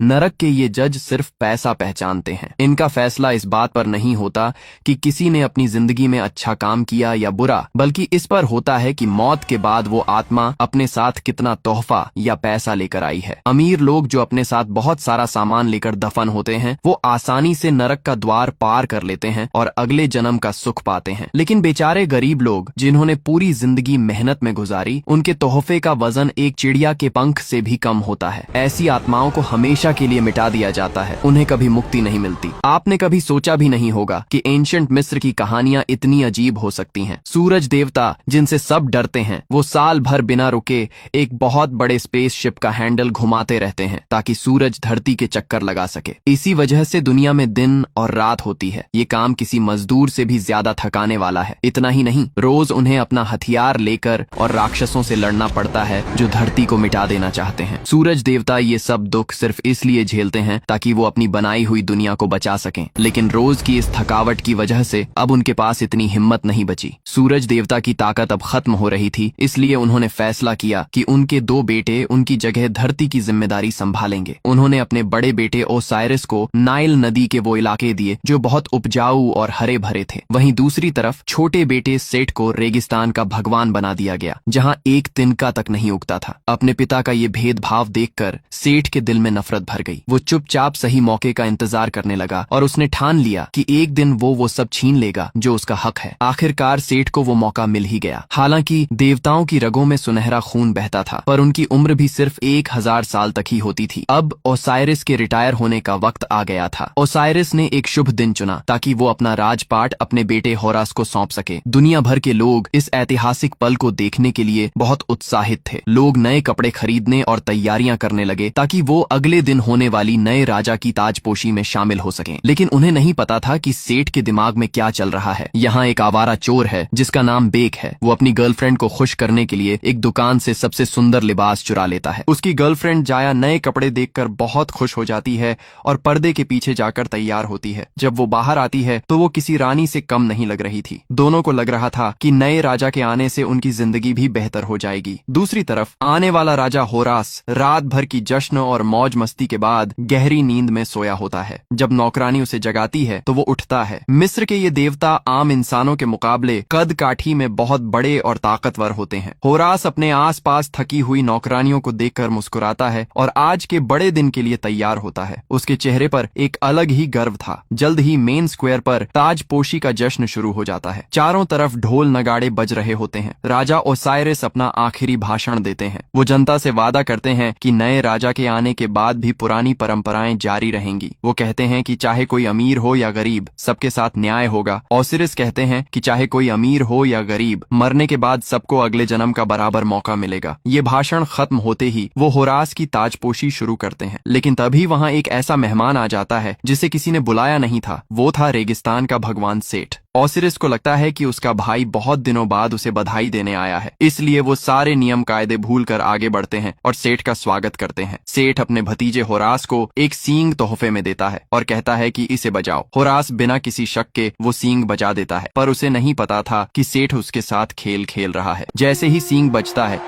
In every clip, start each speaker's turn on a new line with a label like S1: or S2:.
S1: नरक के ये जज सिर्फ पैसा पहचानते हैं। इनका फैसला इस बात पर नहीं होता कि किसी ने अपनी जिंदगी में अच्छा काम किया या बुरा, बल्कि इस पर होता है कि मौत के बाद वो आत्मा अपने साथ कितना तोहफा या पैसा लेकर आई है। अमीर लोग जो अपने साथ बहुत सारा सामान लेकर दफन होते हैं, वो आसानी से नरक का द्वार पार कर लेते हैं और अगले जन्म का सुख पाते हैं। लेकिन बेचारे गरीब लोग जिन्होंने पूरी जिंदगी मेहनत में गुजारी, उनके तोहफे का वजन एक चिड़िया के पंख से भी कम होता है। ऐसी आत्माओं को हमेशा के लिए मिटा दिया जाता है, उन्हें कभी मुक्ति नहीं मिलती। आपने कभी सोचा भी नहीं होगा कि एंशिएंट मिस्र की कहानियां इतनी अजीब हो सकती हैं। सूरज देवता जिनसे सब डरते हैं, वो साल भर बिना रुके एक बहुत बड़े स्पेसशिप का हैंडल घुमाते रहते हैं ताकि सूरज धरती के चक्कर लगा सके। इसी वजह से दुनिया में दिन और रात होती है। ये काम किसी मजदूर से भी ज्यादा थकाने वाला है। इतना ही नहीं, रोज उन्हें अपना हथियार लेकर और राक्षसों से लड़ना पड़ता है जो धरती को मिटा देना चाहते हैं। सूरज देवता ये सब दुख सिर्फ इसलिए झेलते हैं ताकि वो अपनी बनाई हुई दुनिया को बचा सकें। लेकिन रोज की इस थकावट की वजह से अब उनके पास इतनी हिम्मत नहीं बची। सूरज देवता की ताकत अब खत्म हो रही थी, इसलिए उन्होंने फैसला किया कि उनके 2 बेटे उनकी जगह धरती की जिम्मेदारी संभालेंगे। उन्होंने अपने बड़े बेटे ओसाइरिस को नाइल नदी के वो इलाके दिए जो बहुत उपजाऊ और हरे भरे थे। वहीं दूसरी तरफ छोटे बेटे सेठ को रेगिस्तान का भगवान बना दिया गया, जहां एक तिनका तक नहीं उगता था। अपने पिता का ये भेदभाव देखकर सेठ के दिल में नफरत भर गई। वो चुपचाप सही मौके का इंतजार करने लगा और उसने ठान लिया कि एक दिन वो सब छीन लेगा जो उसका हक है। आखिरकार सेठ को वो मौका मिल ही गया। हालांकि देवताओं की रगों में सुनहरा खून बहता था, पर उनकी उम्र भी सिर्फ 1000 साल तक ही होती थी। अब ओसाइरिस के रिटायर होने का वक्त आ गया था। ओसाइरिस ने एक शुभ दिन चुना ताकि वो अपना राजपाट अपने बेटे होरास को सौंप सके। दुनिया भर के लोग इस ऐतिहासिक पल को देखने के लिए बहुत उत्साहित थे। लोग नए कपड़े खरीदने और तैयारियां करने लगे ताकि वो अगले दिन होने वाली नए राजा की ताजपोशी में शामिल हो सकें। लेकिन उन्हें नहीं पता था कि सेठ के दिमाग में क्या चल रहा है। यहाँ एक आवारा चोर है जिसका नाम बेक है। वो अपनी गर्लफ्रेंड को खुश करने के लिए एक दुकान से सबसे सुंदर लिबास चुरा लेता है। उसकी गर्लफ्रेंड जाया नए कपड़े देखकर बहुत खुश हो जाती है और पर्दे के पीछे जाकर तैयार होती है। जब वो बाहर आती है तो वो किसी रानी से कम नहीं लग रही थी। दोनों को लग रहा था कि नए राजा के आने से उनकी जिंदगी भी बेहतर हो जाएगी। दूसरी तरफ आने वाला राजा होरास रात भर की जश्न और मौज मस्ती के बाद गहरी नींद में सोया होता है। जब नौकरानी उसे जगाती है तो वो उठता है। मिस्र के ये देवता आम इंसानों के मुकाबले कद काठी में बहुत बड़े और ताकतवर होते हैं। होरास अपने आसपास थकी हुई नौकरानियों को देखकर मुस्कुराता है और आज के बड़े दिन के लिए तैयार होता है। उसके चेहरे पर एक अलग ही गर्व था। जल्द ही मेन स्क्वायर पर ताजपोशी का जश्न शुरू हो जाता है। चारों तरफ ढोल नगाड़े बज रहे होते हैं। राजा ओसाइरिस अपना आखिरी भाषण देते हैं। वो जनता से वादा करते हैं कि नए राजा के आने के बाद भी पुरानी परंपराएं जारी रहेंगी। वो कहते हैं कि चाहे कोई अमीर हो या गरीब, सबके साथ न्याय होगा। ओसिरिस कहते हैं कि चाहे कोई अमीर हो या गरीब, मरने के बाद सबको अगले जन्म का बराबर मौका मिलेगा। ये भाषण खत्म होते ही वो होरास की ताजपोशी शुरू करते हैं। लेकिन तभी वहाँ एक ऐसा मेहमान आ जाता है जिसे किसी ने बुलाया नहीं था। वो था रेगिस्तान का भगवान सेठ। ओसिरिस को लगता है कि उसका भाई बहुत दिनों बाद उसे बधाई देने आया है, इसलिए वो सारे नियम कायदे भूलकर आगे बढ़ते हैं और सेठ का स्वागत करते हैं। सेठ अपने भतीजे होरास को एक सींग तोहफे में देता है और कहता है कि इसे बजाओ। होरास बिना किसी शक के वो सींग बजा देता है, पर उसे नहीं पता था कि सेठ उसके साथ खेल खेल रहा है। जैसे ही सींग बजता है,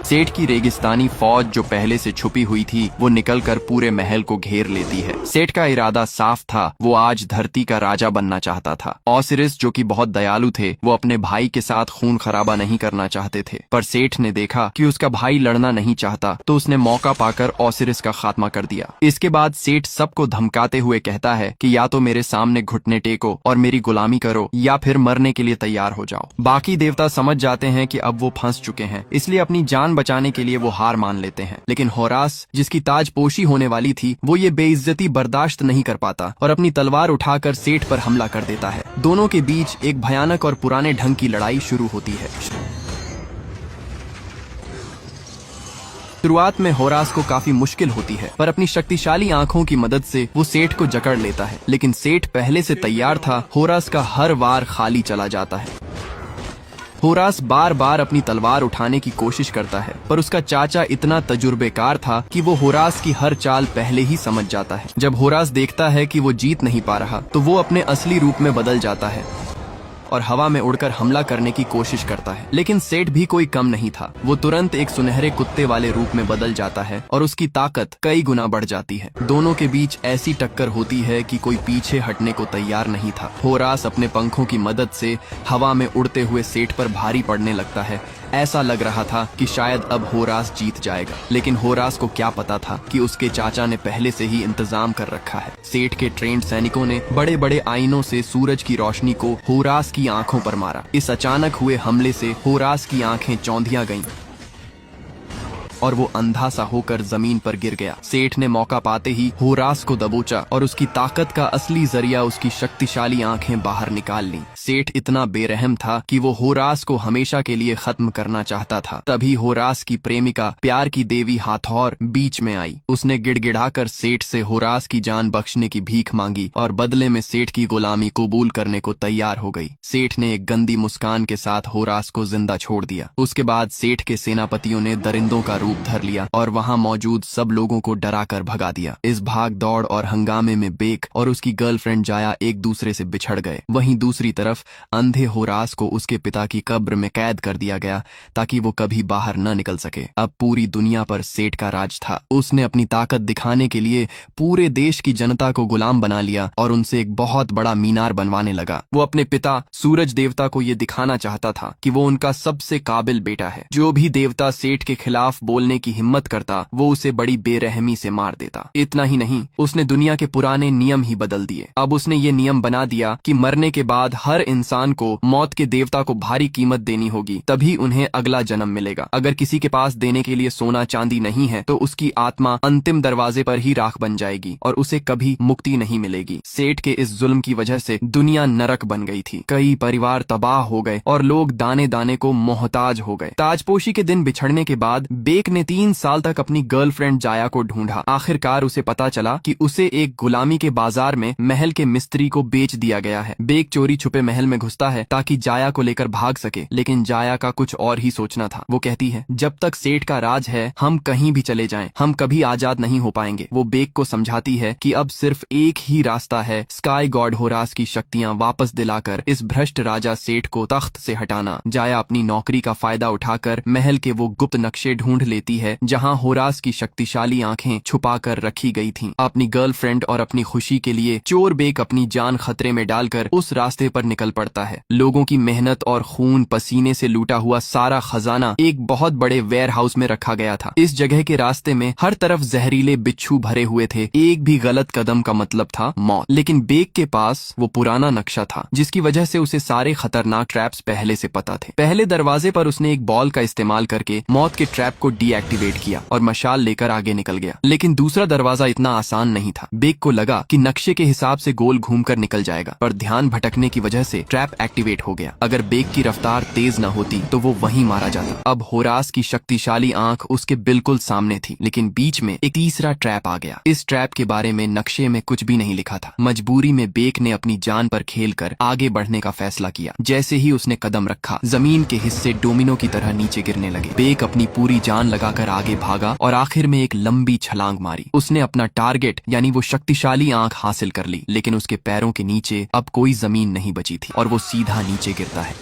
S1: सेठ की रेगिस्तानी फौज जो पहले से छुपी हुई थी वो निकलकर पूरे महल को घेर लेती है। सेठ का इरादा साफ था, वो आज धरती का राजा बनना चाहता था। ओसिरिस जो कि बहुत दयालु थे, वो अपने भाई के साथ खून खराबा नहीं करना चाहते थे, पर सेठ ने देखा कि उसका भाई लड़ना नहीं चाहता तो उसने मौका पाकर ओसिरिस का खात्मा कर दिया। इसके बाद सेठ सबको धमकाते हुए कहता है कि या तो मेरे सामने घुटने टेको और मेरी गुलामी करो या फिर मरने के लिए तैयार हो जाओ। बाकी देवता समझ जाते हैं कि अब वो फंस चुके हैं, इसलिए अपनी जान बचाने के लिए वो हार मान लेते हैं। लेकिन होरास जिसकी ताजपोशी होने वाली थी, वो ये बेइज्जती बर्दाश्त नहीं कर पाता और अपनी तलवार उठाकर सेठ पर हमला कर देता है। दोनों के बीच एक भयानक और पुराने ढंग की लड़ाई शुरू होती है। शुरुआत में होरास को काफी मुश्किल होती है, पर अपनी शक्तिशाली आंखों की मदद से वो सेठ को जकड़ लेता है। लेकिन सेठ पहले से तैयार था। होरास का हर वार खाली चला जाता है। होरास बार बार अपनी तलवार उठाने की कोशिश करता है, पर उसका चाचा इतना तजुर्बेकार था कि वो होरास की हर चाल पहले ही समझ जाता है। जब होरास देखता है कि वो जीत नहीं पा रहा, तो वो अपने असली रूप में बदल जाता है और हवा में उड़कर हमला करने की कोशिश करता है। लेकिन सेठ भी कोई कम नहीं था। वो तुरंत एक सुनहरे कुत्ते वाले रूप में बदल जाता है और उसकी ताकत कई गुना बढ़ जाती है। दोनों के बीच ऐसी टक्कर होती है कि कोई पीछे हटने को तैयार नहीं था। होरास अपने पंखों की मदद से हवा में उड़ते हुए सेठ पर भारी पड़ने लगता है। ऐसा लग रहा था कि शायद अब होरास जीत जाएगा, लेकिन होरास को क्या पता था कि उसके चाचा ने पहले से ही इंतजाम कर रखा है। सेठ के ट्रेंड सैनिकों ने बड़े बड़े आईनों से सूरज की रोशनी को होरास की आंखों पर मारा। इस अचानक हुए हमले से होरास की आंखें चौंधिया गईं और वो अंधा सा होकर जमीन पर गिर गया। सेठ ने मौका पाते ही होरास को दबोचा और उसकी ताकत का असली जरिया उसकी शक्तिशाली आंखें बाहर निकाल ली। सेठ इतना बेरहम था कि वो होरास को हमेशा के लिए खत्म करना चाहता था। तभी होरास की प्रेमिका, प्यार की देवी हाथौर बीच में आई। उसने गिड़गिड़ाकर सेठ से होरास की जान बख्शने की भीख मांगी और बदले में सेठ की गुलामी कबूल करने को तैयार हो गई। सेठ ने एक गंदी मुस्कान के साथ होरास को जिंदा छोड़ दिया। उसके बाद सेठ के सेनापतियों ने दरिंदों का रूप धर लिया और वहां मौजूद सब लोगों को डरा कर भगा दिया। इस भाग दौड़ और हंगामे में बेक और उसकी गर्लफ्रेंड जाया एक दूसरे से बिछड़ गए। वहीं दूसरी तरफ अंधे होरास को उसके पिता की कब्र में कैद कर दिया गया ताकि वो कभी बाहर न निकल सके। अब पूरी दुनिया पर सेठ का राज था। उसने अपनी ताकत दिखाने के लिए पूरे देश की जनता को गुलाम बना लिया और उनसे एक बहुत बड़ा मीनार बनवाने लगा। वो अपने पिता सूरज देवता को ये दिखाना चाहता था कि वो उनका सबसे काबिल बेटा है। जो भी देवता सेठ के खिलाफ बोलने की हिम्मत करता, वो उसे बड़ी बेरहमी से मार देता। इतना ही नहीं, उसने दुनिया के पुराने नियम ही बदल दिए। अब उसने ये नियम बना दिया कि मरने के बाद हर इंसान को मौत के देवता को भारी कीमत देनी होगी, तभी उन्हें अगला जन्म मिलेगा। अगर किसी के पास देने के लिए सोना चांदी नहीं है तो उसकी आत्मा अंतिम दरवाजे पर ही राख बन जाएगी और उसे कभी मुक्ति नहीं मिलेगी। सेठ के इस जुल्म की वजह से दुनिया नरक बन गई थी। कई परिवार तबाह हो गए और लोग दाने दाने को मोहताज हो गए। ताजपोशी के दिन बिछड़ने के बाद बेक ने 3 साल तक अपनी गर्लफ्रेंड जाया को ढूंढा। आखिरकार उसे पता चला कि उसे एक गुलामी के बाजार में महल के मिस्त्री को बेच दिया गया है। बेक चोरी छुपे महल में घुसता है ताकि जाया को लेकर भाग सके, लेकिन जाया का कुछ और ही सोचना था। वो कहती है, जब तक सेठ का राज है हम कहीं भी चले जाएं, हम कभी आजाद नहीं हो पाएंगे। वो बेक को समझाती है कि अब सिर्फ एक ही रास्ता है, स्काई गॉड होरास की शक्तियां वापस दिलाकर इस भ्रष्ट राजा सेठ को तख्त से हटाना। जाया अपनी नौकरी का फायदा उठाकर महल के वो गुप्त नक्शे ढूंढ लेती है जहां होरास की शक्तिशाली आंखें छुपा कर रखी गई थीं। अपनी गर्लफ्रेंड और अपनी खुशी के लिए चोर बेक अपनी जान खतरे में डालकर उस रास्ते पर निकल पड़ता है। लोगों की मेहनत और खून पसीने से लूटा हुआ सारा खजाना एक बहुत बड़े वेयर हाउस में रखा गया था। इस जगह के रास्ते में हर तरफ जहरीले बिच्छू भरे हुए थे। एक भी गलत कदम का मतलब था मौत। लेकिन बेक के पास वो पुराना नक्शा था जिसकी वजह से उसे सारे खतरनाक ट्रैप्स पहले से पता थे। पहले दरवाजे पर उसने एक बॉल का इस्तेमाल करके मौत के ट्रैप को डीएक्टिवेट किया और मशाल लेकर आगे निकल गया। लेकिन दूसरा दरवाजा इतना आसान नहीं था। बेक को लगा कि नक्शे के हिसाब से गोल घूमकर निकल जाएगा, पर ध्यान भटकने की वजह से ट्रैप एक्टिवेट हो गया। अगर बेक की रफ्तार तेज न होती तो वो वहीं मारा जाता। अब होरास की शक्तिशाली आंख उसके बिल्कुल सामने थी, लेकिन बीच में एक तीसरा ट्रैप आ गया। इस ट्रैप के बारे में नक्शे में कुछ भी नहीं लिखा था। मजबूरी में बेक ने अपनी जान पर खेलकर आगे बढ़ने का फैसला किया। जैसे ही उसने कदम रखा, जमीन के हिस्से डोमिनो की तरह नीचे गिरने लगे। बेक अपनी पूरी जान लगाकर आगे भागा और आखिर में एक लंबी छलांग मारी। उसने अपना टारगेट यानी वो शक्तिशाली आंख हासिल कर ली, लेकिन उसके पैरों के नीचे अब कोई जमीन नहीं बची थी और वो सीधा नीचे गिरता है।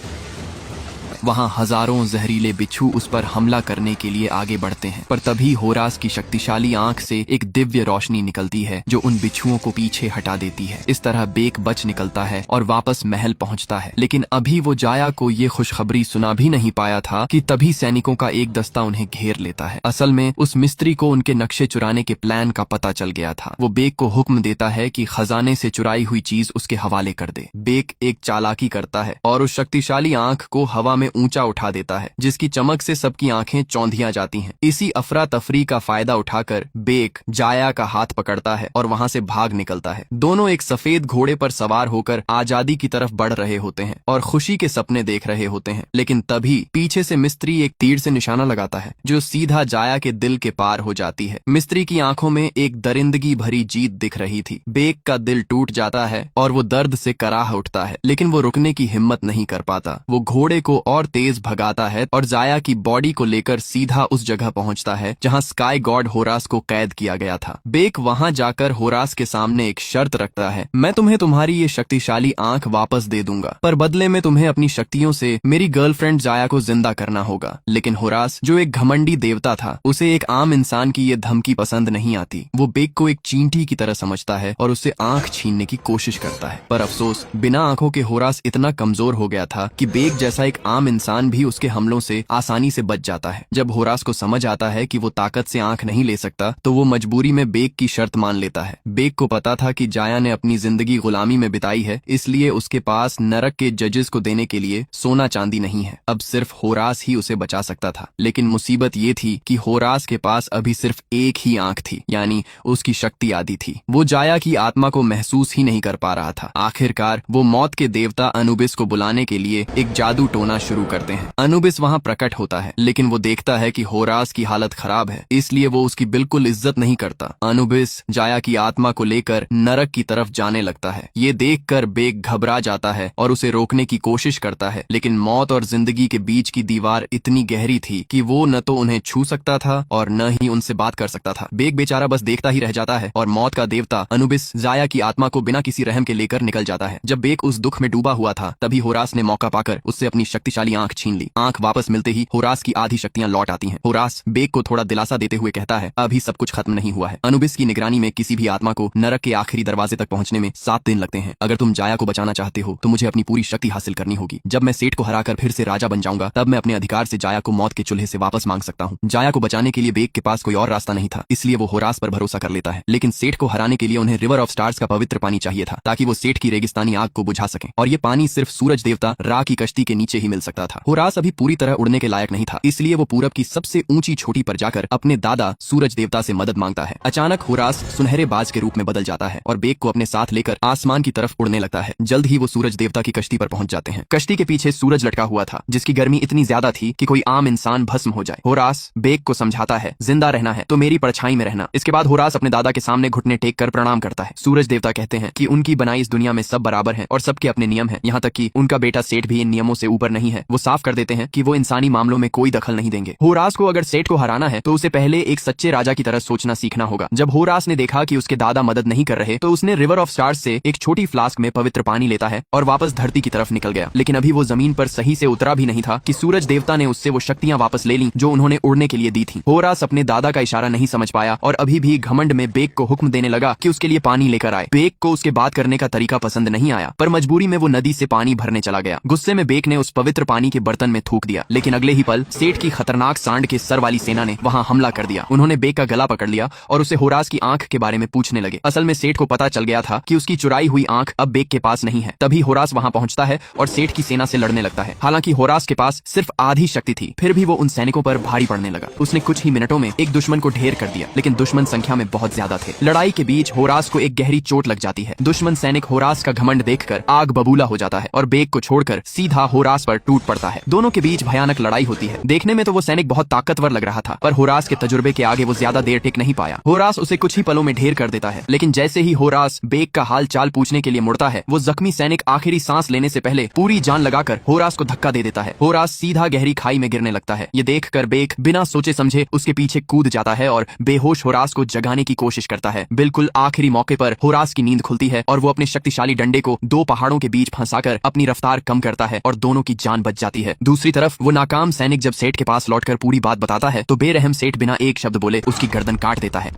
S1: वहां हजारों जहरीले बिच्छू उस पर हमला करने के लिए आगे बढ़ते हैं, पर तभी होरास की शक्तिशाली आंख से एक दिव्य रोशनी निकलती है जो उन बिच्छुओं को पीछे हटा देती है। इस तरह बेक बच निकलता है और वापस महल पहुंचता है। लेकिन अभी वो जाया को ये खुशखबरी सुना भी नहीं पाया था कि तभी सैनिकों का एक दस्ता उन्हें घेर लेता है। असल में उस मिस्त्री को उनके नक्शे चुराने के प्लान का पता चल गया था। वो बेक को हुक्म देता है कि खजाने से चुराई हुई चीज उसके हवाले कर दे। बेक एक चालाकी करता है और उस शक्तिशाली आंख को हवा में ऊंचा उठा देता है, जिसकी चमक से सबकी आंखें चौंधिया जाती हैं। इसी अफरा तफरी का फायदा उठाकर बेक जाया का हाथ पकड़ता है और वहां से भाग निकलता है। दोनों एक सफेद घोड़े पर सवार होकर आजादी की तरफ बढ़ रहे होते हैं और खुशी के सपने देख रहे होते हैं। लेकिन तभी पीछे से मिस्त्री एक तीर से निशाना लगाता है जो सीधा जाया के दिल के पार हो जाती है। मिस्त्री की आंखों में एक दरिंदगी भरी जीत दिख रही थी। बेक का दिल टूट जाता है और वो दर्द से कराह उठता है, लेकिन वो रुकने की हिम्मत नहीं कर पाता। वो घोड़े को और और तेज भगाता है और जाया की बॉडी को लेकर सीधा उस जगह पहुंचता है जहां स्काई गॉड होरास को कैद किया गया था। बेक वहां जाकर होरास के सामने एक शर्त रखता है, मैं तुम्हें तुम्हारी ये शक्तिशाली आंख वापस दे दूंगा, पर बदले में तुम्हें अपनी शक्तियों से मेरी गर्लफ्रेंड जाया को जिंदा करना होगा। लेकिन होरास, जो एक घमंडी देवता था, उसे एक आम इंसान की ये धमकी पसंद नहीं आती। वो बेक को एक चींटी की तरह समझता है और उससे आंख छीनने की कोशिश करता है। पर अफसोस, बिना आंखों के होरास इतना कमजोर हो गया था कि बेक जैसा एक आम इंसान भी उसके हमलों से आसानी से बच जाता है। जब होरास को समझ आता है कि वो ताकत से आंख नहीं ले सकता, तो वो मजबूरी में बेक की शर्त मान लेता है। बेक को पता था कि जाया ने अपनी जिंदगी गुलामी में बिताई है, इसलिए उसके पास नरक के जजेस को देने के लिए सोना चांदी नहीं है। अब सिर्फ होरास ही उसे बचा सकता था। लेकिन मुसीबत ये थी कि होरास के पास अभी सिर्फ एक ही आंख थी, यानी उसकी शक्ति आधी थी। वो जाया की आत्मा को महसूस ही नहीं कर पा रहा था। आखिरकार वो मौत के देवता अनुबिस को बुलाने के लिए एक जादू टोना शुरू करते हैं। अनुबिस वहां प्रकट होता है, लेकिन वो देखता है कि होरास की हालत खराब है, इसलिए वो उसकी बिल्कुल इज्जत नहीं करता। अनुबिस जाया की आत्मा को लेकर नरक की तरफ जाने लगता है। ये देखकर बेक घबरा जाता है और उसे रोकने की कोशिश करता है, लेकिन मौत और जिंदगी के बीच की दीवार इतनी गहरी थी कि वो न तो उन्हें छू सकता था और न ही उनसे बात कर सकता था। बेक बेचारा बस देखता ही रह जाता है और मौत का देवता अनुबिस जाया की आत्मा को बिना किसी रहम के लेकर निकल जाता है। जब बेक उस दुख में डूबा हुआ था, तभी होरास ने मौका पाकर उससे अपनी शक्तिशाली आंख छीन ली। आंख वापस मिलते ही होरास की आधी शक्तियां लौट आती हैं। होरास बेक को थोड़ा दिलासा देते हुए कहता है, अभी सब कुछ खत्म नहीं हुआ है। अनुबिस की निगरानी में किसी भी आत्मा को नरक के आखिरी दरवाजे तक पहुंचने में 7 दिन लगते हैं। अगर तुम जाया को बचाना चाहते हो तो मुझे अपनी पूरी शक्ति हासिल करनी होगी। जब मैं सेठ को हराकर फिर से राजा बन जाऊंगा, तब मैं अपने अधिकार से जाया को मौत के चूल्हे से वापस मांग सकता हूँ। जाया को बचाने के लिए बेक के पास कोई और रास्ता नहीं था, इसलिए वो होरास पर भरोसा कर लेता है। लेकिन सेठ को हराने के लिए उन्हें रिवर ऑफ स्टार्स का पवित्र पानी चाहिए था, ताकि वो सेठ की रेगिस्तानी आग को बुझा सकें, और ये पानी सिर्फ सूरज देवता रा की कश्ती के नीचे ही मिल सकता था। होरास अभी पूरी तरह उड़ने के लायक नहीं था, इसलिए वो पूरब की सबसे ऊंची छोटी पर जाकर अपने दादा सूरज देवता से मदद मांगता है। अचानक होरास सुनहरे बाज के रूप में बदल जाता है और बेक को अपने साथ लेकर आसमान की तरफ उड़ने लगता है। जल्द ही वो सूरज देवता की कश्ती पर पहुंच जाते हैं। कश्ती के पीछे सूरज लटका हुआ था, जिसकी गर्मी इतनी ज्यादा थी कि कोई आम इंसान भस्म हो जाए। होरास बेक को समझाता है, जिंदा रहना है तो मेरी परछाई में रहना। इसके बाद होरास अपने दादा के सामने घुटने टेक कर प्रणाम करता है। सूरज देवता कहते हैं कि उनकी बनाई इस दुनिया में सब बराबर हैं और सबके अपने नियम हैं, यहाँ तक कि उनका बेटा सेठ भी इन नियमों से ऊपर नहीं है। वो साफ कर देते हैं कि वो इंसानी मामलों में कोई दखल नहीं देंगे। होरास को अगर सेठ को हराना है तो उसे पहले एक सच्चे राजा की तरह सोचना सीखना होगा। जब होरास ने देखा कि उसके दादा मदद नहीं कर रहे, तो उसने रिवर ऑफ स्टार्स से एक छोटी फ्लास्क में पवित्र पानी लेता है और वापस धरती की तरफ निकल गया। लेकिन अभी वो जमीन पर सही से उतरा भी नहीं था कि सूरज देवता ने उससे वो शक्तियां वापस ले ली जो उन्होंने उड़ने के लिए दी थी। होरास अपने दादा का इशारा नहीं समझ पाया और अभी भी घमंड में बेक को हुक्म देने लगा कि उसके लिए पानी लेकर आए। बेक को उसके बात करने का तरीका पसंद नहीं आया, पर मजबूरी में वो नदी से पानी भरने चला गया। गुस्से में बेक ने उस पवित्र पानी के बर्तन में थूक दिया, लेकिन अगले ही पल सेठ की खतरनाक सांड के सर वाली सेना ने वहां हमला कर दिया। उन्होंने बेक का गला पकड़ लिया और उसे होरास की आंख के बारे में पूछने लगे। असल में सेठ को पता चल गया था कि उसकी चुराई हुई आंख अब बेक के पास नहीं है। तभी होरास वहां पहुंचता है और सेठ की सेना से लड़ने लगता है। हालांकि होरास के पास सिर्फ आधी शक्ति थी, फिर भी वो उन सैनिकों पर भारी पड़ने लगा। उसने कुछ ही मिनटों में एक दुश्मन को ढेर कर दिया, लेकिन दुश्मन संख्या में बहुत ज्यादा थे। लड़ाई के बीच होरास को एक गहरी चोट लग जाती है। दुश्मन सैनिक होरास का घमंड देखकर आग बबूला हो जाता है और बेक को छोड़कर सीधा होरास पर टूट पड़ता है। दोनों के बीच भयानक लड़ाई होती है। देखने में तो वो सैनिक बहुत ताकतवर लग रहा था, पर होरास के तजुर्बे के आगे वो ज्यादा देर टिक नहीं पाया। होरास उसे कुछ ही पलों में ढेर कर देता है, लेकिन जैसे ही होरास बेक का हाल चाल पूछने के लिए मुड़ता है, वो जख्मी सैनिक आखिरी सांस लेने से पहले पूरी जान लगाकर होरास को धक्का दे देता है। होरास सीधा गहरी खाई में गिरने लगता है। ये देखकर बेक बिना सोचे समझे उसके पीछे कूद जाता है और बेहोश होरास को जगाने की कोशिश करता है। बिल्कुल आखिरी मौके पर होरास की नींद खुलती है और वो अपने शक्तिशाली डंडे को 2 पहाड़ों के बीच फंसाकर अपनी रफ्तार कम करता है और दोनों की जान बच जाती है। दूसरी तरफ वो नाकाम सैनिक जब सेठ के पास लौटकर पूरी बात बताता है, तो बेरहम सेठ बिना एक शब्द बोले उसकी गर्दन काट देता है।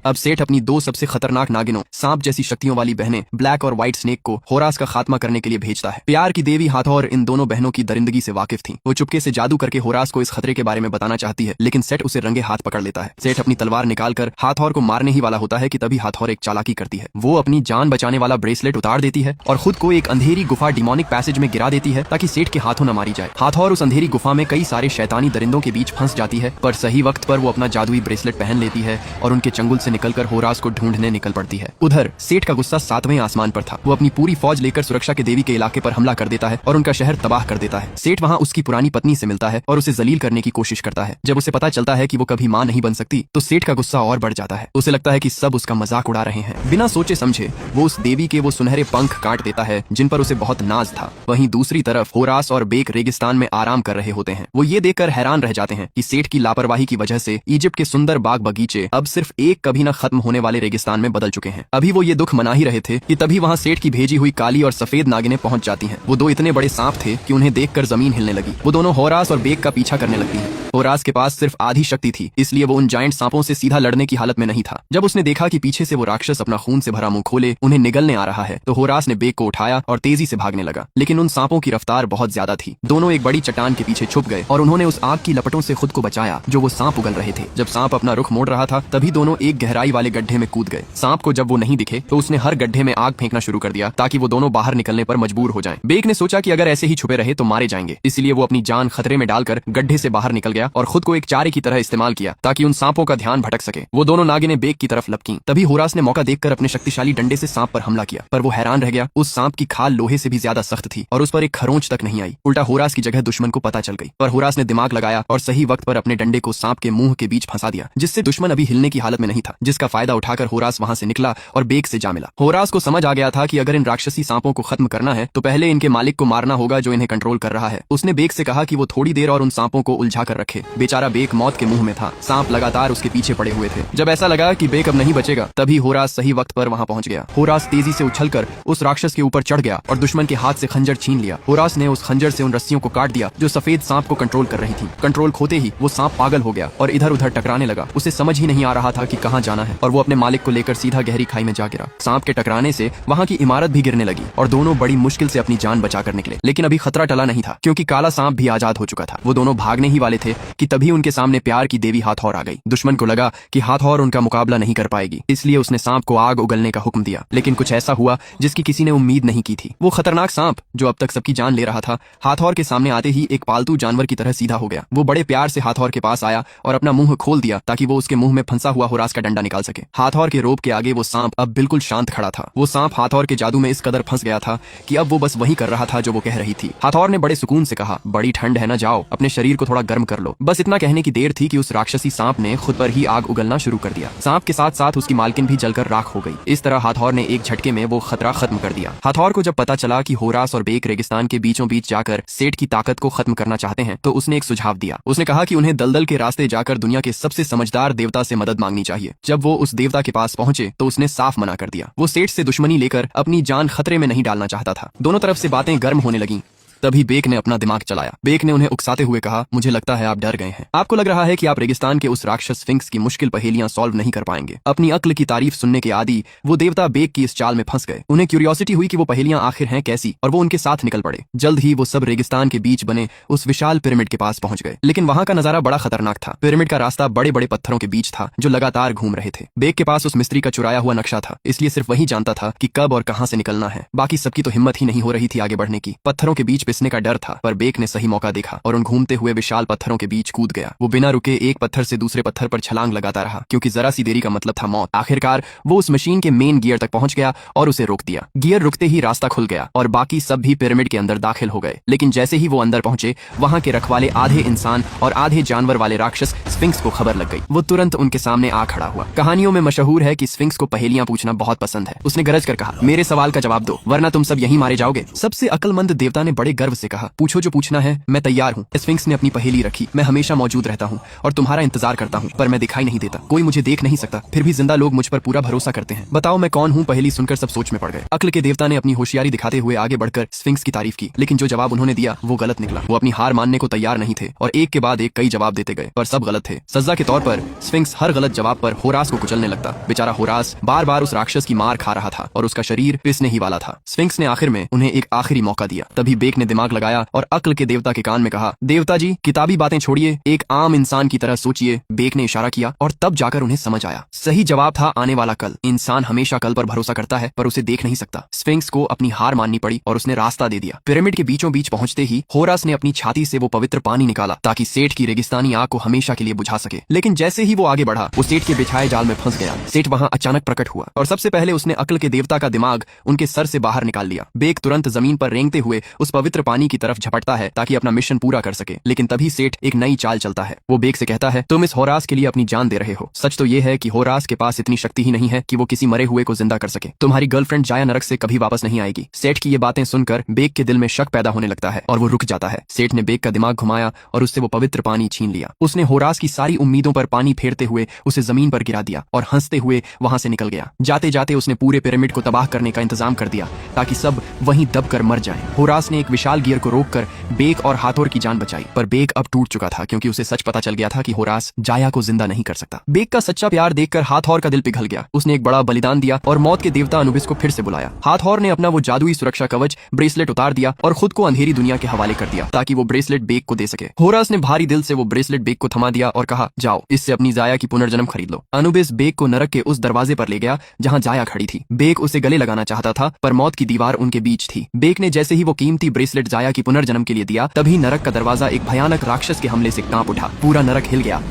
S1: अब सेठ अपनी 2 सबसे खतरनाक नागिनों, सांप जैसी शक्तियों वाली बहनें ब्लैक और व्हाइट स्नेक को होरास का खात्मा करने के लिए भेजता है। प्यार की देवी हाथौर इन दोनों बहनों की दरिंदगी से वाकिफ थी। वो चुपके से जादू करके होरास को इस खतरे के बारे में बताना चाहती है, लेकिन सेठ उसे रंगे हाथ पकड़ लेता है। सेठ अपनी तलवार निकालकर हाथौर को मारने ही वाला होता है कि तभी हाथौर एक चालाकी करती है। वो अपनी जान बचाने वाला ब्रेसलेट उतार देती है और खुद को एक अंधेरी गुफा डिमोनिक पैसेज में गिरा देती है, ताकि सेठ के हाथों न मारी जाए। हाथौर उस अंधेरी गुफा में कई सारे शैतानी दरिंदों के बीच फंस जाती है, पर सही वक्त पर वो अपना जादुई ब्रेसलेट पहन लेती है और उनके चंगुल से निकलकर होरास को ढूंढने निकल पड़ती है। उधर सेठ का गुस्सा 7वें आसमान पर था। वो अपनी पूरी फौज लेकर सुरक्षा के देवी के इलाके पर हमला कर देता है और उनका शहर तबाह कर देता है। सेठ वहाँ उसकी पुरानी पत्नी से मिलता है और उसे जलील करने की कोशिश करता है। जब उसे पता चलता है कि वो कभी मां नहीं बन सकती तो सेठ का गुस्सा और बढ़ जाता है। उसे लगता है कि सब उसका मजाक उड़ा रहे हैं। बिना सोचे समझे वो उस देवी के वो सुनहरे पंख काट देता है जिन पर उसे बहुत नाज था। वहीं दूसरी तरफ होरास और बेक रेगिस्तान में आराम कर रहे होते हैं। वो ये देखकर हैरान रह जाते हैं कि सेठ की लापरवाही की वजह से इजिप्ट के सुंदर बाग बगीचे अब सिर्फ एक कभी न खत्म होने वाले रेगिस्तान में बदल चुके हैं। अभी वो ये दुख मना ही रहे थे कि तभी वहाँ सेठ की भेजी हुई काली और सफेद नागिनें पहुंच जाती हैं। वो दो इतने बड़े सांप थे कि उन्हें देखकर जमीन हिलने लगी। वो दोनों होरास और बेक का पीछा करने लगती हैं। होरास के पास सिर्फ आधी शक्ति थी, इसलिए वो उन जायंट सांपों से सीधा लड़ने की हालत में नहीं था। जब उसने देखा कि पीछे से वो राक्षस अपना खून से भरा मुंह खोले उन्हें निगलने आ रहा है तो होरास ने बेक को उठाया और तेजी से भागने लगा। लेकिन उन सांपों की रफ्तार बहुत ज्यादा थी। दोनों एक बड़ी चट्टान के पीछे छुप गए और उन्होंने उस आग की लपटों से खुद को बचाया जो वो सांप उगल रहे थे। जब सांप अपना रुख मोड़ रहा था तभी दोनों एक गहराई वाले गड्ढे में कूद गए। सांप को जब वो नहीं दिखे तो उसने हर गड्ढे में आग फेंकना शुरू कर दिया ताकि वो दोनों बाहर निकलने पर मजबूर हो जाएं। बेक ने सोचा कि अगर ऐसे ही छुपे रहे तो मारे जाएंगे, इसलिए वो अपनी जान खतरे में डालकर गड्ढे से बाहर निकल गया और खुद को एक चारे की तरह इस्तेमाल किया ताकि उन सांपों का ध्यान भटक सके। वो दोनों नागिनें बेक की तरफ लपकीं। तभी होरास ने मौका देखकर अपने शक्तिशाली डंडे से सांप पर हमला किया, पर वो हैरान रह गया। उस सांप की खाल लोहे से भी ज्यादा सख्त थी और उस पर एक खरोंच तक नहीं आई। उल्टा होरास की जगह दुश्मन को पता चल गई, पर होरास ने दिमाग लगाया और सही वक्त पर अपने डंडे को सांप के मुंह के बीच फंसा दिया, जिससे दुश्मन अभी हिलने की हालत में नहीं था। जिसका फायदा उठाकर होरास वहां से निकला और बेक से जा मिला। होरास को समझ आ गया था कि अगर इन राक्षसी सांपों को खत्म करना है तो पहले इनके मालिक को मारना होगा जो इन्हें कंट्रोल कर रहा है। उसने बेक से कहा कि वो थोड़ी देर और उन सांपों को उलझा कर रखे। बेचारा बेक मौत के मुंह में था। सांप लगातार उसके पीछे पड़े हुए थे। जब ऐसा लगा कि बेक अब नहीं बचेगा तभी होरास सही वक्त पर वहां पहुंच गया। होरास तेजी से उछलकर उस राक्षस के ऊपर चढ़ गया और दुश्मन के हाथ से खंजर छीन लिया। होरास ने उस खंजर से उन रस्सियों को काट दिया जो सफेद सांप को कंट्रोल कर रही थी। कंट्रोल खोते ही वो सांप पागल हो गया और इधर उधर टकराने लगा। उसे समझ ही नहीं आ रहा था कि कहां जाना है और वो अपने मालिक को लेकर सीधा गहरी खाई में जा गिरा। सांप के टकराने से वहां की इमारत भी गिरने लगी और दोनों बड़ी मुश्किल से अपनी जान बचाकर निकले। लेकिन अभी खतरा टला नहीं था क्योंकि काला सांप भी आजाद हो चुका था। वो दोनों भागने ही वाले थे कि तभी उनके सामने प्यार की देवी हाथौर आ गई। दुश्मन को लगा कि हाथौर उनका मुकाबला नहीं कर पाएगी, इसलिए उसने सांप को आग उगलने का हुक्म दिया। लेकिन कुछ ऐसा हुआ जिसकी किसी ने उम्मीद नहीं की थी। वो खतरनाक सांप जो अब तक सबकी जान ले रहा था हाथौर के सामने आते ही एक पालतू जानवर की तरह सीधा हो गया। वो बड़े प्यार से हाथौर के पास आया और अपना मुंह खोल दिया ताकि वो उसके मुंह में फंसा हुआ होरास का डंडा निकाल सके। हाथौर के रोब के आगे वो सांप अब बिल्कुल शांत खड़ा था। वो सांप हाथौर के जादू में इस कदर फंस गया था कि अब वो बस वही कर रहा था जो वो कह रही थी। हाथौर ने बड़े सुकून से कहा, बड़ी ठंड है ना, जाओ अपने शरीर को थोड़ा गर्म कर लो। बस इतना कहने की देर थी कि उस राक्षसी सांप ने खुद पर ही आग उगलना शुरू कर दिया। सांप के साथ साथ उसकी मालकिन भी जलकर राख हो गई। इस तरह हाथौर ने एक झटके में वो खतरा खत्म कर दिया। हाथौर को जब पता चला कि होरास और बेक रेगिस्तान के बीचों बीच जाकर सेठ की ताकत को खत्म करना चाहते हैं तो उसने एक सुझाव दिया। उसने कहा कि उन्हें दलदल के रास्ते जाकर दुनिया के सबसे समझदार देवता से मदद मांगनी चाहिए। जब वो उस देवता के पास पहुंचे तो उसने साफ मना कर दिया। वो सेठ से दुश्मनी लेकर अपनी जान खतरे में नहीं डालना चाहता था। दोनों तरफ से बातें गर्म होने लगीं। तभी बेक ने अपना दिमाग चलाया। बेक ने उन्हें उकसाते हुए कहा, मुझे लगता है आप डर गए हैं। आपको लग रहा है कि आप रेगिस्तान के उस राक्षस स्फिंक्स की मुश्किल पहेलियां सॉल्व नहीं कर पाएंगे। अपनी अक्ल की तारीफ सुनने के आदी वो देवता बेक की इस चाल में फंस गए। उन्हें क्यूरियोसिटी हुई कि वो पहेलियां आखिर हैं कैसी और वो उनके साथ निकल पड़े। जल्द ही वो सब रेगिस्तान के बीच बने उस विशाल पिरामिड के पास पहुंच गए। लेकिन वहां का नजारा बड़ा खतरनाक था। पिरामिड का रास्ता बड़े बड़े पत्थरों के बीच था जो लगातार घूम रहे थे। बेक के पास उस मिस्त्री का चुराया हुआ नक्शा था, इसलिए सिर्फ वही जानता था कि कब और कहां से निकलना है। बाकी सबकी तो हिम्मत ही नहीं हो रही थी आगे बढ़ने की। पत्थरों के बीच पिसने का डर था, पर बेक ने सही मौका देखा और उन घूमते हुए विशाल पत्थरों के बीच कूद गया। वो बिना रुके एक पत्थर से दूसरे पत्थर पर छलांग लगाता रहा क्योंकि जरा सी देरी का मतलब था मौत। आखिरकार वो उस मशीन के मेन गियर तक पहुंच गया और उसे रोक दिया। गियर रुकते ही रास्ता खुल गया और बाकी सब भी पिरामिड के अंदर दाखिल हो गए। लेकिन जैसे ही वो अंदर पहुंचे वहां के रखवाले आधे इंसान और आधे जानवर वाले राक्षस स्फिंक्स को खबर लग गई। वो तुरंत उनके सामने आ खड़ा हुआ। कहानियों में मशहूर है कि स्फिंक्स को पहेलियां पूछना बहुत पसंद है। उसने गरज कर कहा, मेरे सवाल का जवाब दो वरना तुम सब यहीं मारे जाओगे। सबसे अक्लमंद देवता ने बड़े गर्व से कहा, पूछो जो पूछना है, मैं तैयार हूँ। स्फिंक्स ने अपनी पहेली रखी, मैं हमेशा मौजूद रहता हूँ और तुम्हारा इंतजार करता हूँ, पर मैं दिखाई नहीं देता। कोई मुझे देख नहीं सकता, फिर भी जिंदा लोग मुझ पर पूरा भरोसा करते हैं। बताओ मैं कौन हूँ। पहेली सुनकर सब सोच में पड़ गए। अक्ल के देवता ने अपनी होशियारी दिखाते हुए आगे बढ़कर स्फिंक्स की तारीफ की, लेकिन जो जवाब उन्होंने दिया वो गलत निकला। वो अपनी हार मानने को तैयार नहीं थे और एक के बाद एक कई जवाब देते गए, पर सब गलत थे। सजा के तौर पर स्फिंक्स हर गलत जवाब पर होरास को कुचलने लगता। बेचारा होरास बार बार उस राक्षस की मार खा रहा था और उसका शरीर पिसने ही वाला था। स्फिंक्स ने आखिर में उन्हें एक आखिरी मौका दिया। तभी बेक ने ने दिमाग लगाया और अक्ल के देवता के कान में कहा, देवता जी किताबी बातें छोड़िए, एक आम इंसान की तरह सोचिए। बेक ने इशारा किया और तब जाकर उन्हें समझ आया। सही जवाब था आने वाला कल। इंसान हमेशा कल पर भरोसा करता है पर उसे देख नहीं सकता। स्फिंक्स को अपनी हार माननी पड़ी और उसने रास्ता दे दिया। पिरामिड के बीचों बीच पहुंचते ही होरास ने अपनी छाती से वो पवित्र पानी निकाला ताकि सेठ की रेगिस्तानी आग को हमेशा के लिए बुझा सके। लेकिन जैसे ही वो आगे बढ़ा वो सेठ के बिछाए जाल में फंस गया। सेठ वहां अचानक प्रकट हुआ और सबसे पहले उसने अक्ल के देवता का दिमाग उनके सर से बाहर निकाल लिया। बेक तुरंत जमीन पर रेंगते हुए उस पवित्र पानी की तरफ झपटता है ताकि अपना मिशन पूरा कर सके। लेकिन तभी सेठ एक नई चाल चलता है। वो बेक से कहता है, तुम इस होरास के लिए अपनी जान दे रहे हो। सच तो ये है कि होरास के पास इतनी शक्ति ही नहीं है कि वो किसी मरे हुए को जिंदा कर सके। तुम्हारी गर्लफ्रेंड जाया नरक से कभी वापस नहीं आएगी। सेठ की ये बातें सुनकर बेक के दिल में शक पैदा होने लगता है और वो रुक जाता है। सेठ ने बेक का दिमाग घुमाया और उससे वो पवित्र पानी छीन लिया। उसने होरास की सारी उम्मीदों पर पानी फेरते हुए उसे जमीन पर गिरा दिया और हंसते हुए वहां से निकल गया। जाते जाते उसने पूरे पिरामिड को तबाह करने का इंतजाम कर दिया ताकि सब वहीं दबकर मर जाएं। होरास ने एक विशाल गियर को रोककर बेक और हाथोर की जान बचाई, पर बेक अब टूट चुका था क्योंकि उसे सच पता चल गया था कि होरास जाया को जिंदा नहीं कर सकता। बेक का सच्चा प्यार देखकर हाथोर का दिल पिघल गया। उसने एक बड़ा बलिदान दिया और मौत के देवता अनुबिस को फिर से बुलाया। हाथोर ने अपना वो जादुई सुरक्षा कवच ब्रेसलेट उतार दिया और खुद को अंधेरी दुनिया के हवाले कर दिया ताकि वो ब्रेसलेट बेक को दे सके। होरास ने भारी दिल से वो ब्रेसलेट बेक को थमा दिया और कहा, जाओ इससे अपनी जाया की पुनर्जन्म खरीद लो। अनुबिस बेक को नरक के उस दरवाजे पर ले गया जहां जाया खड़ी थी। बेक उसे गले लगाना चाहता था पर मौत की दीवार उनके बीच थी। बेक ने जैसे ही वो कीमती ब्रेसलेट जाया की पुनर्जन्म के लिए दिया तभी नरक का दरवाजा एक भयानक राक्षस के हमले से कांप उठा। पूरा नरक हिल गया।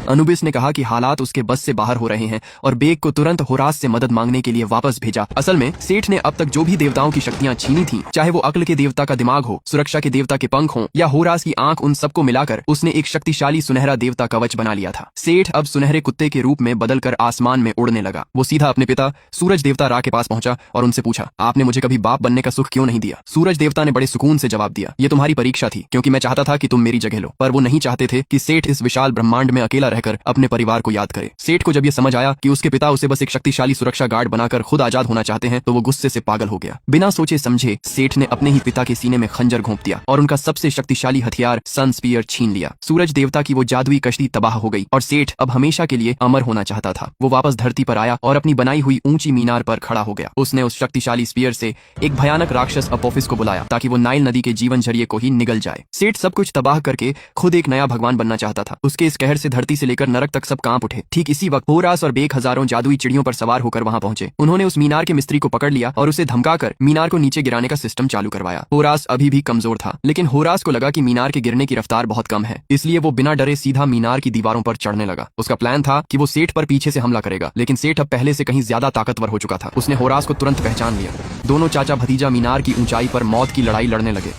S1: अनुबिस ने कहा कि हालात उसके बस से बाहर हो रहे हैं और बेक को तुरंत होरास से मदद मांगने के लिए वापस भेजा। असल में सेठ ने अब तक जो भी देवताओं की शक्तियां छीनी थी, चाहे वो अक्ल के देवता का दिमाग हो, सुरक्षा के देवता के पंख हों या होरास की आंख, उन सबको मिलाकर उसने एक शक्तिशाली सुनहरा देवता कवच बना लिया था। सेठ अब सुनहरे कुत्ते के रूप में बदलकर आसमान में उड़ने लगा। वो सीधा अपने पिता सूरज देवता रा के पास पहुंचा और उनसे पूछा, आपने मुझे कभी बाप बनने का सुख क्यों नहीं दिया? सूरज देवता ने बड़े सुकून से जवाब दिया, ये तुम्हारी परीक्षा थी क्योंकि मैं चाहता था कि तुम मेरी जगह लो। पर वो नहीं चाहते थे कि सेठ इस विशाल ब्रह्मांड में अकेला रहकर अपने परिवार को याद करे। सेठ को जब ये समझ आया कि उसके पिता उसे बस एक शक्तिशाली सुरक्षा गार्ड बनाकर खुद आजाद होना चाहते हैं तो वो गुस्से से पागल हो गया। बिना सोचे समझे सेठ ने अपने ही पिता के सीने में खंजर घोंप दिया और उनका सबसे शक्तिशाली हथियार सन स्पीयर छीन लिया। सूरज देवता की वो जादुई कश्ती तबाह हो गई और सेठ अब हमेशा के लिए अमर होना चाहता था। वो वापस धरती पर आया और अपनी बनाई हुई ऊंची मीनार पर खड़ा हो गया। उसने उस शक्तिशाली स्पीयर से एक भयानक राक्षस अपोफिस को बुलाया ताकि वो नाइल नदी के जीवन जरिए को ही निगल जाए। सेठ सब कुछ तबाह करके खुद एक नया भगवान बनना चाहता था। उसके इस कहर से धरती से लेकर नरक तक सब कांप उठे। ठीक इसी वक्त होरास और बेक हजारों जादुई चिड़ियों पर सवार होकर वहां पहुंचे। उन्होंने उस मीनार के मिस्त्री को पकड़ लिया और उसे धमकाकर मीनार को नीचे गिराने का सिस्टम चालू करवाया। होरास अभी भी कमजोर था, लेकिन होरास को लगा कि मीनार के गिरने की रफ्तार बहुत कम है, इसलिए वो बिना डरे सीधा मीनार की दीवारों पर चढ़ने लगा। उसका प्लान था कि वो सेठ पर पीछे से हमला करेगा, लेकिन सेठ अब पहले से कहीं ज्यादा ताकतवर हो चुका था। उसने होरास को तुरंत पहचान लिया। दोनों चाचा भतीजा मीनार की ऊंचाई पर मौत की लड़ाई लड़ने लगे।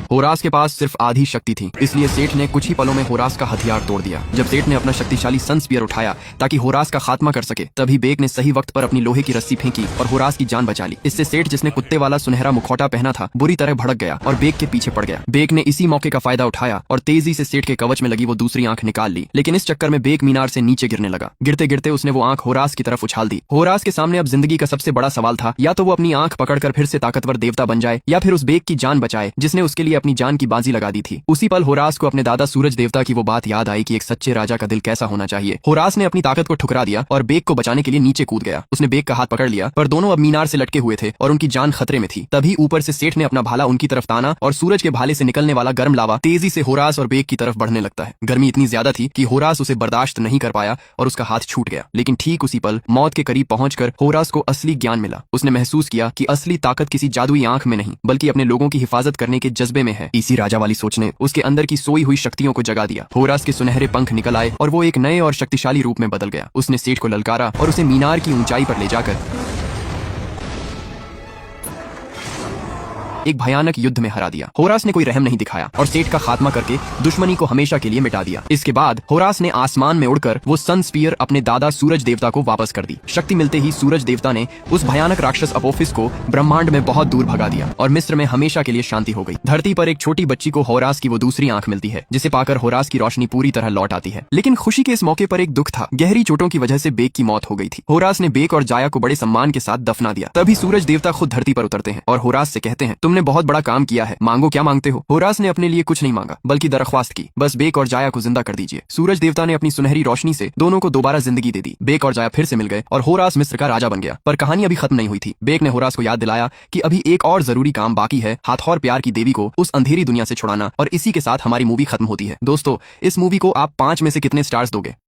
S1: होरास के पास सिर्फ आधी शक्ति थी, इसलिए सेठ ने कुछ ही पलों में होरास का हथियार तोड़ दिया। जब सेठ ने अपना शक्तिशाली सन स्पीयर उठाया ताकि होरास का खात्मा कर सके, तभी बेक ने सही वक्त पर अपनी लोहे की रस्सी फेंकी और होरास की जान बचा ली। इससे सेठ, जिसने कुत्ते वाला सुनहरा मुखौटा पहना था, बुरी तरह भड़क गया और बेक के पीछे पड़ गया। बेक ने इसी मौके का फायदा उठाया और तेजी से सेठ के कवच में लगी वो दूसरी आंख निकाल ली, लेकिन इस चक्कर में बेक मीनार से नीचे गिरने लगा। गिरते गिरते उसने वो आंख होरास की तरफ उछाल दी। होरास के सामने अब जिंदगी का सबसे बड़ा सवाल था, या तो वो अपनी आंख पकड़कर फिर से ताकतवर देवता बन जाए या फिर उस बेक की जान बचाए जिसने उसके लिए अपनी जान की बाजी लगा दी थी। उसी पल होरास को अपने दादा सूरज देवता की वो बात याद आई कि एक सच्चे राजा का दिल कैसा होना चाहिए। होरास ने अपनी ताकत को ठुकरा दिया और बेक को बचाने के लिए नीचे कूद गया। उसने बेक का हाथ पकड़ लिया, पर दोनों अब मीनार से लटके हुए थे और उनकी जान खतरे में थी। तभी ऊपर से सेठ ने अपना भाला उनकी तरफ ताना और सूरज के भाले से निकलने वाला गर्म लावा तेजी से होरास और बेक की तरफ बढ़ने लगता है। गर्मी इतनी ज्यादा थी कि होरास उसे बर्दाश्त नहीं कर पाया और उसका हाथ छूट गया। लेकिन ठीक उसी पल मौत के करीब पहुंचकर होरास को असली ज्ञान मिला। उसने महसूस किया कि असली ताकत किसी जादुई आंख में नहीं, बल्कि अपने लोगों की हिफाजत करने के जज्बे में है। इसी राजा वाली सोच ने उसके अंदर की सोई हुई शक्तियों को जगा दिया। होरास के सुनहरे पंख निकल आए और वो एक नए और शक्तिशाली रूप में बदल गया। उसने सेठ को ललकारा और उसे मीनार की ऊंचाई पर ले जाकर एक भयानक युद्ध में हरा दिया। होरास ने कोई रहम नहीं दिखाया और सेठ का खात्मा करके दुश्मनी को हमेशा के लिए मिटा दिया। इसके बाद होरास ने आसमान में उड़कर वो सन स्पीयर अपने दादा सूरज देवता को वापस कर दी। शक्ति मिलते ही सूरज देवता ने उस भयानक राक्षस अपोफिस को ब्रह्मांड में बहुत दूर भगा दिया और मिस्र में हमेशा के लिए शांति हो गई। धरती पर एक छोटी बच्ची को होरास की वो दूसरी आंख मिलती है, जिसे पाकर होरास की रोशनी पूरी तरह लौट आती है। लेकिन खुशी के इस मौके पर एक दुख था। गहरी चोटों की वजह से बेक की मौत हो गई थी। होरास ने बेक और जाया को बड़े सम्मान के साथ दफना दिया। तभी सूरज देवता खुद धरती पर उतरते हैं और होरास से कहते हैं, तुमने तुमने बहुत बड़ा काम किया है, मांगो क्या मांगते हो। होरास ने अपने लिए कुछ नहीं मांगा बल्कि दरख्वास्त की, बस बेक और जाया को जिंदा कर दीजिए। सूरज देवता ने अपनी सुनहरी रोशनी से दोनों को दोबारा जिंदगी दे दी। बेक और जाया फिर से मिल गए और होरास मिस्र का राजा बन गया। पर कहानी अभी खत्म नहीं हुई थी। बेक ने होरास को याद दिलाया कि अभी एक और जरूरी काम बाकी है, हाथौर प्यार की देवी को उस अंधेरी दुनिया से छुड़ाना। और इसी के साथ हमारी मूवी खत्म होती है। दोस्तों, इस मूवी को आप 5 में से कितने स्टार्स दोगे?